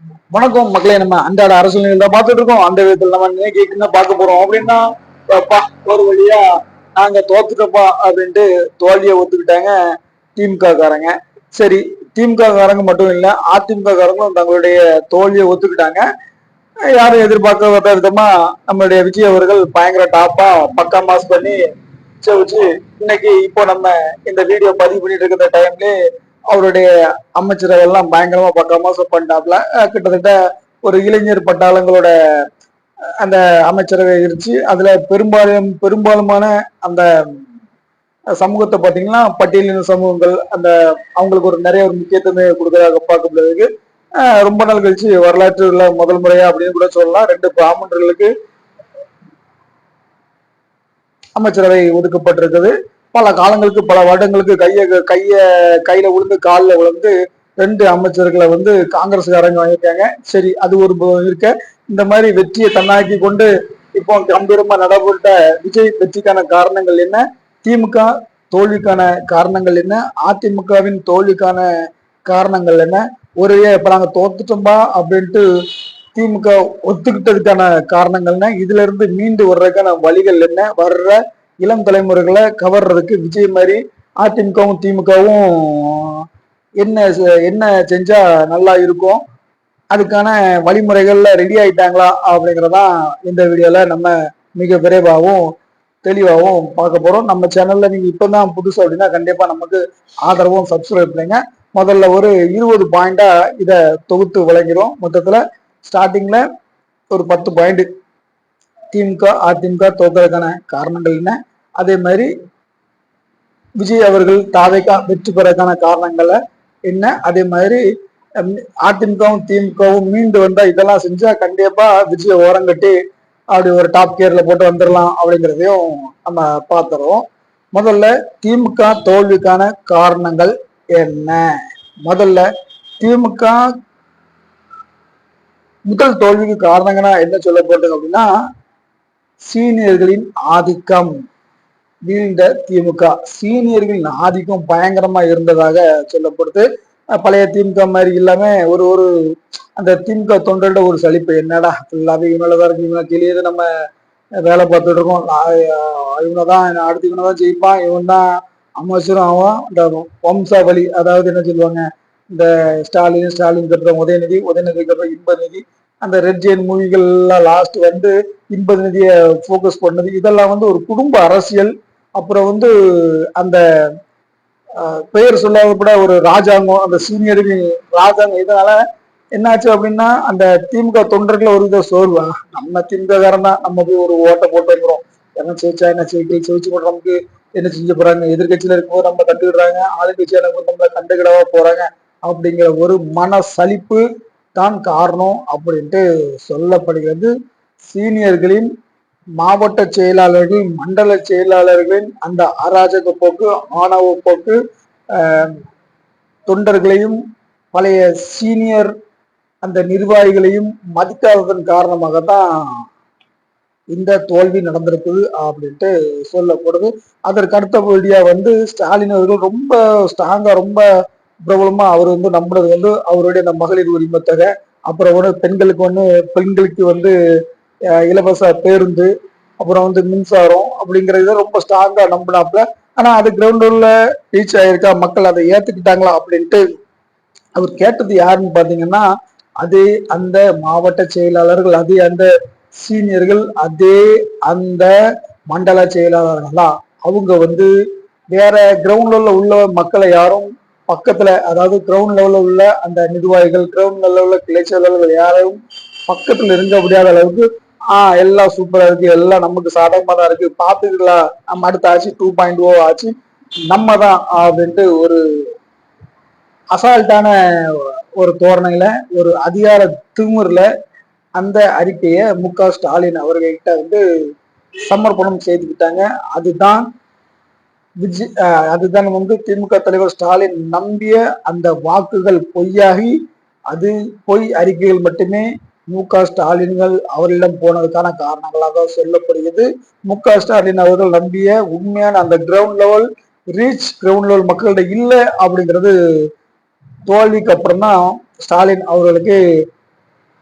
வணக்கம் மக்களே. நம்ம அன்றாட அரசியல் தான் பார்த்துட்டு இருக்கோம். அந்த விதத்துல நம்ம இன்னைக்கு என்ன பார்க்க போறோம் அப்படின்னா, அப்பா, ஒரு வழியா நாங்க தோத்துட்டோப்பா அப்படின்ட்டு தோல்வியை ஒத்துக்கிட்டாங்க திமுக காரங்க. சரி, திமுக காரங்க மட்டும் இல்ல, அதிமுக காரங்களும் தங்களுடைய தோல்வியை ஒத்துக்கிட்டாங்க. யாரும் எதிர்பார்க்காத விதமா நம்மளுடைய விஜய் அவர்கள் பயங்கர டாப்பா பக்கா மாஸ் பண்ணி வச்சு இன்னைக்கு இப்போ நம்ம இந்த வீடியோ பதிவு பண்ணிட்டு இருக்கிற டைம்லயே அவருடைய அமைச்சரவை எல்லாம் பயங்கரமா பக்கமா பண்ணிட்டாப்ல. கிட்டத்தட்ட ஒரு இளைஞர் பட்டாளங்களோட அந்த அமைச்சரவை இருந்துச்சு. அதுல பெரும்பாலுமான அந்த சமூகத்தை பாத்தீங்கன்னா பட்டியலின சமூகங்கள் அந்த அவங்களுக்கு ஒரு முக்கியத்துவம் கொடுக்கறதாக பார்க்கப்படுறதுக்கு ரொம்ப நாள் கழிச்சு வரலாற்றுல முதல் முறையா அப்படின்னு கூட சொல்லலாம். 2 பிராமணர்களுக்கு அமைச்சரவை ஒதுக்கப்பட்டிருக்குது. பல காலங்களுக்கு பல வருடங்களுக்கு கையில விழுந்து காலில் விழுந்து 2 அமைச்சர்களை காங்கிரஸ்காரங்க வாங்கியிருக்காங்க. சரி, அது ஒரு இருக்க. இந்த மாதிரி வெற்றியை தன்னாக்கி கொண்டு இப்போ கம்பீரமா நடைபெற்ற விஜய் வெற்றிக்கான காரணங்கள் என்ன, திமுக தோல்விக்கான காரணங்கள் என்ன, அதிமுகவின் தோல்விக்கான காரணங்கள் என்ன, இப்ப நாங்க தோத்துட்டோம்பா அப்படின்ட்டு திமுக ஒத்துக்கிட்டதுக்கான காரணங்கள்னா, இதுல இருந்து மீண்டு வர்றதுக்கான வழிகள் என்ன, வர்ற இளம் தலைமுறைகளை கவர்றதுக்கு விஜய் மாதிரி அதிமுகவும் திமுகவும் என்ன என்ன செஞ்சா நல்லா இருக்கும், அதுக்கான வழிமுறைகள்ல ரெடி ஆயிட்டாங்களா அப்படிங்கறதான் இந்த வீடியோல நம்ம மிக விரைவாகவும் தெளிவாகவும் பார்க்க போறோம். நம்ம சேனல்ல நீங்க இப்பதான் புதுசு அப்படின்னா கண்டிப்பா நமக்கு ஆதரவும் சப்ஸ்கிரைப் பண்ணுங்க. முதல்ல ஒரு 20 பாயிண்டா இத தொகுத்து வழங்கிறோம். மொத்தத்துல ஸ்டார்டிங்ல ஒரு 10 பாயிண்ட் திமுக அதிமுக தோக்கிறதுக்கான காரணங்கள் என்ன, அதே மாதிரி விஜய் அவர்கள் தாவேக்கா வெற்றி பெறதுக்கான காரணங்களை என்ன, அதே மாதிரி அதிமுகவும் திமுகவும் மீண்டு வந்தா இதெல்லாம் செஞ்சா கண்டிப்பா விஜய் ஓரங்கட்டி அப்படி ஒரு டாப் கியர்ல போட்டு வந்துடலாம் அப்படிங்கிறதையும் நம்ம பார்த்துருவோம். முதல்ல திமுக தோல்விக்கான காரணங்கள் என்ன. முதல்ல திமுக முதல் தோல்விக்கு காரணங்கன்னா என்ன சொல்லப்பட்டது அப்படின்னா, சீனியர்களின் ஆதிக்கம். வீழ்ந்த திமுக சீனியர்களின் ஆதிக்கம் பயங்கரமா இருந்ததாக சொல்லப்படுது. பழைய திமுக மாதிரி இல்லாம ஒரு ஒரு அந்த திமுக தொண்டர்கள ஒரு சலிப்பு, என்னடா ஃபுல்லாவே இவனதான் இருக்கு, இவனை கிளியது நம்ம வேலை பார்த்துட்டு இருக்கோம், இவனதான் அடுத்து இவனதான் ஜெயிப்பான், இவன் தான் அமைச்சரும் ஆவான், இந்த வம்சாவளி அதாவது என்ன சொல்லுவாங்க, இந்த ஸ்டாலினுக்கு அப்புறம் உதயநிதிக்கு அப்புறம் இன்பநிதி, அந்த ரெட் ஜெயின் மூவிகள்லாம் லாஸ்ட் இன்பநிதியை போக்கஸ் பண்ணது, இதெல்லாம் ஒரு குடும்ப அரசியல். அப்புறம் அந்த பெயர் சொல்லாதப்பட ஒரு ராஜாங்கம், அந்த சீனியர்கள் ராஜாங்கம். இதனால என்னாச்சு அப்படின்னா, அந்த திமுக தொண்டர்கள் ஒரு இதை சோர்வா, நம்ம திமுககாரன் தான், நம்ம போய் ஒரு ஓட்டை போட்டு வந்துடும், என்ன ஜெயிச்சா என்ன ஜெயிச்சு போட்டு நமக்கு என்ன செஞ்சு போறாங்க, எதிர்கட்சியில இருக்கும்போது நம்ம கண்டுக்கிடுறாங்க, ஆளுங்கட்சியில நம்மள கண்டுக்கிடவா போறாங்க அப்படிங்கிற ஒரு மன சலிப்பு தான் காரணம் அப்படின்ட்டு சொல்லப்படுகிறது. சீனியர்களின் மாவட்ட செயலாளர்கள் மண்டல செயலாளர்களின் அந்த அராஜக போக்கு, ஆணவ போக்கு, தொண்டர்களையும் பழைய சீனியர் அந்த நிர்வாகிகளையும் மதிக்காததன் காரணமாகத்தான் இந்த தோல்வி நடந்திருக்குது அப்படின்ட்டு சொல்லப்படுது. அதற்கு அடுத்தபடியா ஸ்டாலின் அவர்கள் ரொம்ப ஸ்ட்ராங்கா ரொம்ப பிரபலமா அவர் நம்புறது அவருடைய அந்த மகளிர் உரிமை தொகை, அப்புறம் பெண்களுக்கு இலவச பேருந்து, அப்புறம் மின்சாரம் அப்படிங்கறத ரொம்ப ஸ்ட்ராங்கா நம்பினாப்ல. ஆனா அது கிரவுண்ட்ல ரீச் ஆயிருக்கா, மக்கள் அதை ஏத்துக்கிட்டாங்களா அப்படின்ட்டு அவர் கேட்டது யாருன்னு பாத்தீங்கன்னா, அதே அந்த மாவட்ட செயலாளர்கள், அதே அந்த சீனியர்கள், அதே அந்த மண்டல செயலாளர்கள் தான். அவங்க வேற கிரவுண்ட் லெவல்ல உள்ள மக்களை யாரும் பக்கத்துல, அதாவது கிரவுண்ட் லெவல்ல உள்ள அந்த நிர்வாகிகள், கிரவுண்ட் லெவல்ல உள்ள கிளை செயலாளர்கள் யாரும் பக்கத்துல இருக்க முடியாத அளவுக்கு எல்லாம் சூப்பரா இருக்கு, எல்லாம் நமக்கு சாதகமா தான் இருக்கு, பாத்துக்கலாம், நம்ம அடுத்த ஆச்சு 2.0 ஆச்சு, நம்ம தான் அப்படின்ட்டு ஒரு அசால்ட்டான ஒரு தோரணையில, ஒரு அதிகார திமுறல அந்த அறிக்கையை மு.க.ஸ்டாலின் அவர்கள்கிட்ட சமர்ப்பணம் செய்துக்கிட்டாங்க. அதுதான் திமுக தலைவர் ஸ்டாலின் நம்பிய அந்த வாக்குகள் பொய்யாகி, அது பொய் அறிக்கைகள் மட்டுமே மு.க.ஸ்டாலின்கள் அவர்களிடம் போனதுக்கான காரணங்களாக சொல்லப்படுகிறது. மு.க.ஸ்டாலின் அவர்கள் நம்பிய உண்மையான அந்த கிரவுண்ட் லெவல் மக்கள்கிட்ட இல்லை அப்படிங்கிறது தோல்விக்கு அப்புறம் தான் ஸ்டாலின் அவர்களுக்கு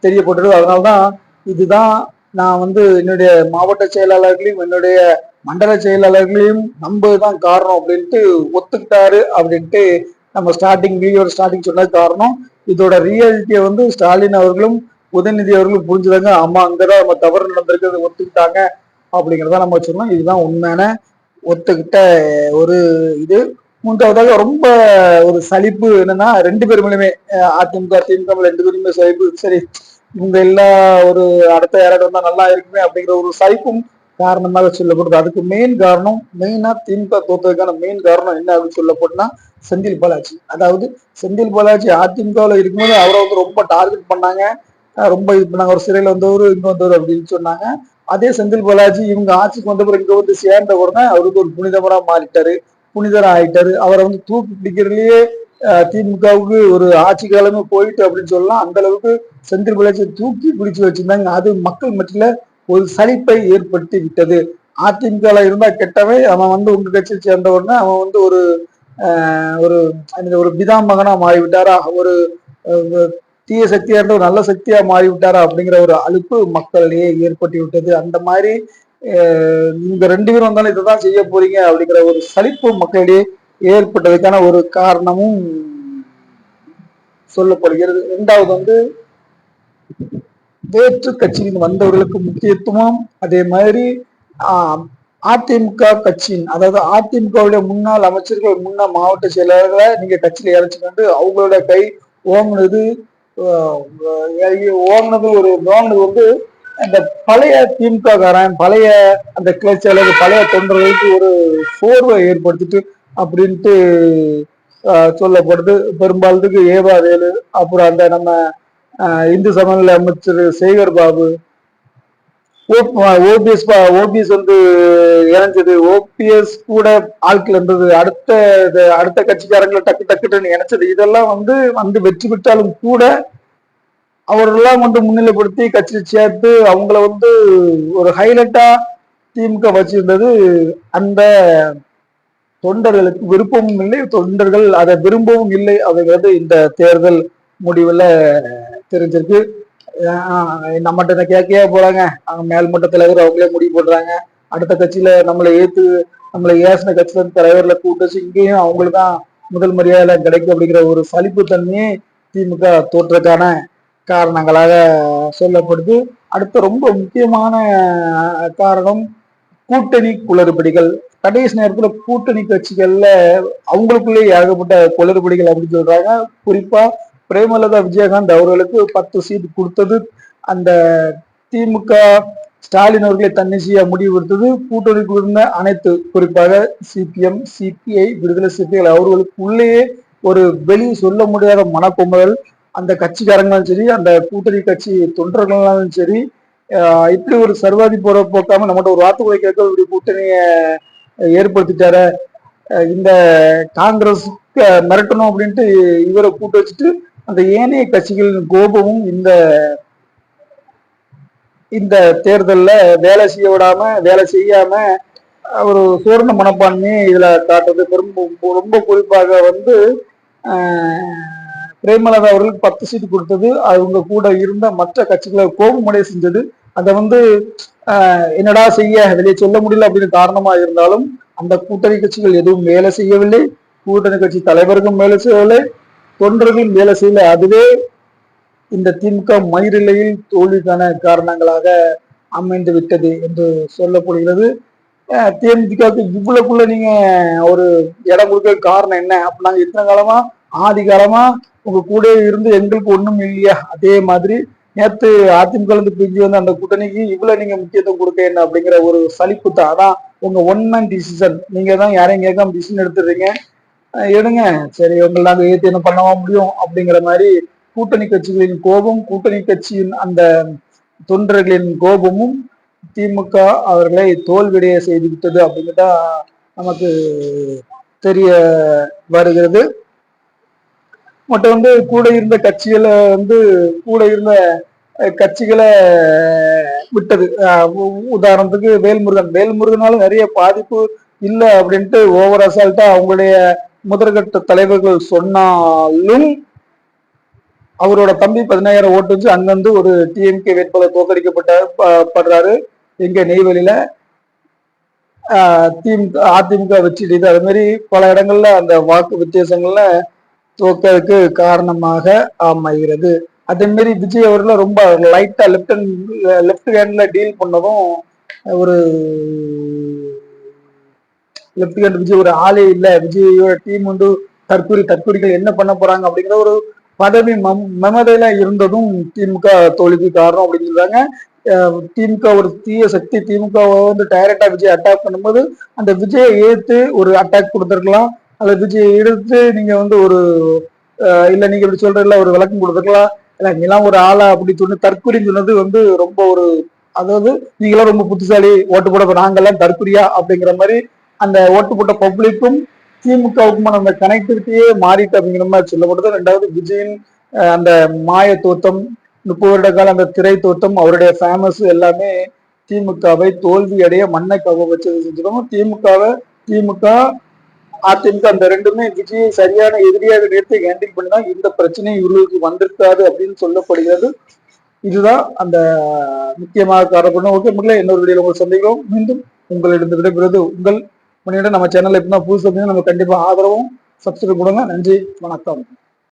தெரியப்பட்டது. அதனால்தான் இதுதான் நான் வந்து என்னுடைய மாவட்ட செயலாளர்களையும் என்னுடைய மண்டல செயலாளர்களையும் நம்பதுதான் காரணம் அப்படின்ட்டு ஒத்துக்கிட்டாரு அப்படின்ட்டு நம்ம வீடியோட ஸ்டார்டிங் சொன்னது காரணம். இதோட ரியாலிட்டியை வந்து ஸ்டாலின் அவர்களும் உதயநிதி அவர்களும் புரிஞ்சுதாங்க. ஆமா, அங்கதான் நம்ம தவறு நடந்திருக்கிறது ஒத்துக்கிட்டாங்க அப்படிங்கிறத நம்ம சொன்னோம். இதுதான் உண்மையான ஒத்துக்கிட்ட ஒரு இது. மூன்றாவதாக ரொம்ப ஒரு சலிப்பு என்னன்னா, ரெண்டு பேருமே அதிமுக திமுக ரெண்டு பேருமே சலிப்பு. சரி, இவங்க எல்லா ஒரு அடுத்த யாராவது வந்தா நல்லா இருக்குமே அப்படிங்கிற ஒரு சலிப்பும் காரணமாக சொல்லப்படுது. அதுக்கு மெயினா திமுக தோற்றதுக்கான மெயின் காரணம் என்ன அப்படின்னு சொல்லப்போனா செந்தில் பாலாஜி. அதாவது செந்தில் பாலாஜி அதிமுகவில் இருக்கும்போது அவரை வந்து ரொம்ப டார்கெட் பண்ணாங்க, ரொம்ப இது பண்ணாங்க. ஒரு சிறையில் வந்தவர் இங்க வந்தவர் அப்படின்னு சொன்னாங்க. அதே செந்தில் பாலாஜி இவங்க ஆட்சிக்கு வந்த பிறகு இங்க வந்து சேர்ந்த உடனே அவருக்கு ஒரு புனிதமரா மாறிட்டாரு, புனிதரா ஆயிட்டாரு. அவரை வந்து தூக்கி பிடிக்கிறதுலயே திமுகவுக்கு ஒரு ஆட்சி காலமே போயிட்டு அப்படின்னு சொல்லலாம். அந்த அளவுக்கு செந்தில் பாலாஜி தூக்கி பிடிச்சு வச்சிருந்தாங்க. அது மக்கள் மத்தியில ஒரு சலிப்பை ஏற்படுத்தி விட்டது. அதிமுக இருந்தா கெட்டவன் அவன் வந்து உங்க கட்சியை சேர்ந்த உடனே அவன் வந்து ஒரு ஒரு ஒரு பிதாமகனா மாறிவிட்டாரா, ஒரு தீய சக்தியா இருந்த ஒரு நல்ல சக்தியா மாறிவிட்டாரா அப்படிங்கிற ஒரு அலுப்பு மக்களிடையே ஏற்பட்டு விட்டது. அந்த மாதிரி இவங்க ரெண்டு பேரும் வந்தாலும் இதைதான் செய்ய போறீங்க அப்படிங்கிற ஒரு சலிப்பு மக்களிடையே ஏற்பட்டதுக்கான ஒரு காரணமும் சொல்லப்படுகிறது. இரண்டாவது வந்து வேற்று கட்சியில் வந்தவர்களுக்கு முக்கியத்துவம். அதே மாதிரி அதிமுக கட்சியின், அதாவது அதிமுகவுடைய முன்னாள் அமைச்சர்கள், முன்னாள் மாவட்ட செயலாளர்களை நீங்க கட்சியில இறச்சிக்கிட்டு அவங்களோட கை ஓங்கினது வந்து அந்த பழைய திமுக காரன், பழைய அந்த கிளை செயலர், பழைய தொண்டர்களுக்கு ஒரு சோர்வை ஏற்படுத்திட்டு அப்படின்ட்டு சொல்லப்படுது. பெரும்பாலத்துக்கு ஏவா வேலு, அப்புறம் அந்த நம்ம இந்து சமநல அமைச்சர் சேகர் பாபு, ஓபிஎஸ் வந்து இணைஞ்சது, ஓபிஎஸ் கூட ஆட்கள் இருந்தது, அடுத்த கட்சிக்காரங்களை டக்கு டக்குன்னு இணைச்சது, இதெல்லாம் வந்து வெற்றி பெற்றாலும் கூட அவரெல்லாம் வந்து முன்னிலைப்படுத்தி கட்சியை சேர்த்து அவங்கள வந்து ஒரு ஹைலைட்டா திமுக வச்சிருந்தது. அந்த தொண்டர்களுக்கு விருப்பமும் இல்லை, தொண்டர்கள் அதை விரும்பவும் இல்லை அப்படிங்கிறது இந்த தேர்தல் முடிவுல தெரிஞ்சிருக்கு. நம்மகிட்ட கேட்கையா போறாங்க, அவங்க மேல்மட்ட தலைவர் அவங்களே முடிவு போடுறாங்க. அடுத்த கட்சியில நம்மளை ஏசின கட்சியில தலைவர்ல கூட்டு இங்கேயும் அவங்களுக்கு தான் முதல் மரியாதை கிடைக்கும் அப்படிங்கிற ஒரு சலிப்பு தன்மையை திமுக தோற்றக்கான காரணங்களாக சொல்லப்படுது. அடுத்த ரொம்ப முக்கியமான காரணம் கூட்டணி குளறுபடிகள். கடைசி நேரத்துல கூட்டணி கட்சிகள்ல அவங்களுக்குள்ளே ஏகப்பட்ட குளறுபடிகள் அப்படின்னு சொல்றாங்க. குறிப்பா பிரேமலதா விஜயகாந்த் அவர்களுக்கு 10 சீட் கொடுத்தது அந்த திமுக ஸ்டாலின் அவர்களை தன்னிச்சையா முடிவு எடுத்தது. கூட்டணிக்குள் இருந்த அனைத்து, குறிப்பாக சிபிஎம், சிபிஐ, விடுதலை சிறுத்தைகள் அவர்களுக்கு உள்ளேயே ஒரு வெளியே சொல்ல முடியாத மனக்குமுறல். அந்த கட்சிக்காரங்களும் சரி, அந்த கூட்டணி கட்சி தொண்டர்களும் சரி, இப்படி ஒரு சர்வாதி போற போக்காம நம்மகிட்ட ஒரு வார்த்தை கேட்க இப்படி கூட்டணிய ஏற்படுத்திட்டார, இந்த காங்கிரஸ் மிரட்டணும் அப்படின்ட்டு இவரை கூட்டு வச்சுட்டு அந்த ஏனைய கட்சிகளின் கோபமும் இந்த தேர்தல்ல வேலை செய்யாம ஒரு சோர்ந்த மனப்பான்மையை இதுல காட்டுறது. ரொம்ப குறிப்பாக வந்து பிரேமலதா அவர்களுக்கு 10 சீட்டு கொடுத்தது அவங்க கூட இருந்த மற்ற கட்சிகளை கோபமடைய செஞ்சது. அதை வந்து என்னடா செய்ய வெளியே சொல்ல முடியல அப்படின்னு காரணமா இருந்தாலும் அந்த கூட்டணி கட்சிகள் எதுவும் வேலை செய்யவில்லை, கூட்டணி கட்சி தலைவருக்கும் வேலை செய்யவில்லை, தொண்டர்களும் வேலை செய்யல. அதுவே இந்த திமுக மயிரிலையில் தோல்விக்கான காரணங்களாக அமைந்து விட்டது என்று சொல்லப்படுகிறது. தேமுதிகவுக்கு இவ்வளவுக்குள்ள நீங்க ஒரு இடம் கொடுக்க காரணம் என்ன அப்படின்னா, இத்தனை காலமா ஆதி காலமா உங்க கூட இருந்து எங்களுக்கு ஒண்ணும் இல்லையா, அதே மாதிரி நேற்று அதிமுக பிரிஞ்சு வந்து அந்த கூட்டணிக்கு இவ்வளவு நீங்க முக்கியத்துவம் கொடுக்க என்ன அப்படிங்கிற ஒரு சலிப்பு தான். அதான் உங்க ஒன் மேன் டிசிஷன், நீங்க தான் யாரையும் கேட்காம டிசிஷன் எடுத்துடுறீங்க, எடுங்க சரி உங்களை நாங்க ஏற்றி என்ன பண்ணவா முடியும் அப்படிங்கிற மாதிரி கூட்டணி கட்சிகளின் கோபம், கூட்டணி கட்சியின் அந்த தொண்டர்களின் கோபமும் திமுக அவர்களை தோல்விடைய செய்து விட்டது அப்படின்னுட்டா நமக்கு தெரிய வருகிறது. மட்டும் வந்து கூட இருந்த கட்சிகளை விட்டது. உதாரணத்துக்கு வேல்முருகனால நிறைய பாதிப்பு இல்லை அப்படின்ட்டு ஓவர் அசால்ட்டா அவங்களுடைய முதற்கட்ட தலைவர்கள் சொன்னாலும் அவரோட தம்பி 15,000 ஓட்டு வச்சு அங்கிருந்து ஒரு டிஎம்கே வேட்பாளர் தோற்கடிக்கப்படுறாரு எங்க நெய்வேலியில. அதிமுக வெற்றிடுது. அது மாதிரி பல இடங்கள்ல அந்த வாக்கு வித்தியாசங்கள்ல தோக்கிறதுக்கு காரணமாக அமைகிறது. அதே மாதிரி விஜய் அவர்கள் ரொம்ப லைட்டா லெப்ட் ஹேண்ட்ல டீல் பண்ணதும் ஒரு லெப்ட் ஹேண்ட் விஜய் ஒரு ஆளே இல்ல, விஜயோட டீம் வந்து தற்கொலைகள் என்ன பண்ண போறாங்க அப்படிங்கிற ஒரு பதவி மமதையில இருந்ததும் திமுக தோல்விக்கு காரணம் அப்படின்னு சொல்றாங்க. திமுக ஒரு தீய சக்தி. திமுக வந்து டைரக்டா விஜய் அட்டாக் பண்ணும்போது அந்த விஜயை எதிர்த்து ஒரு அட்டாக் கொடுத்துருக்கலாம், அல்லது விஜயை எதிர்த்து நீங்க வந்து ஒரு இல்ல நீங்க இப்படி சொல்றதுல ஒரு விளக்கம் கொடுத்துருக்கலாம். இல்ல நீங்களாம் ஒரு ஆளா அப்படி சொன்ன தற்கொலைன்னு சொன்னது வந்து ரொம்ப ஒரு, அதாவது நீங்களாம் ரொம்ப புத்திசாலி ஓட்டு போட நாங்கெல்லாம் தற்கொலையா அப்படிங்கிற மாதிரி அந்த ஓட்டு போட்ட பப்ளிக்கும் திமுகவுக்குமான அந்த கனெக்டிவிட்டியே மாறிட்டு அப்படிங்கிற மாதிரி சொல்லப்படுது. ரெண்டாவது விஜயின் அந்த மாய தோட்டம், 30 வருட கால அந்த திரை தோட்டம், அவருடைய ஃபேமஸ் எல்லாமே திமுகவை தோல்வி அடைய மண்ணை கவ வச்சது செஞ்சிடும். திமுக அதிமுக அந்த ரெண்டுமே விஜயை சரியான எதிரியாக நிறுத்தி ஹேண்டில் பண்ணிதான் இந்த பிரச்சனை இவர்களுக்கு வந்திருக்காது அப்படின்னு சொல்லப்படுகிறது. இதுதான் அந்த முக்கியமாக காரணப்படும். ஓகே மக்களே, இன்னொரு வீடியோல உங்களை சந்திக்கிறோம். மீண்டும் உங்களிடம் விடைபெறுவது உங்கள் மணியிடம். நம்ம சேனல் எப்படின்னா புதுசு நம்ம கண்டிப்பா ஆதரவும் சப்ஸ்கிரைப் கொடுங்க. நன்றி, வணக்கம்.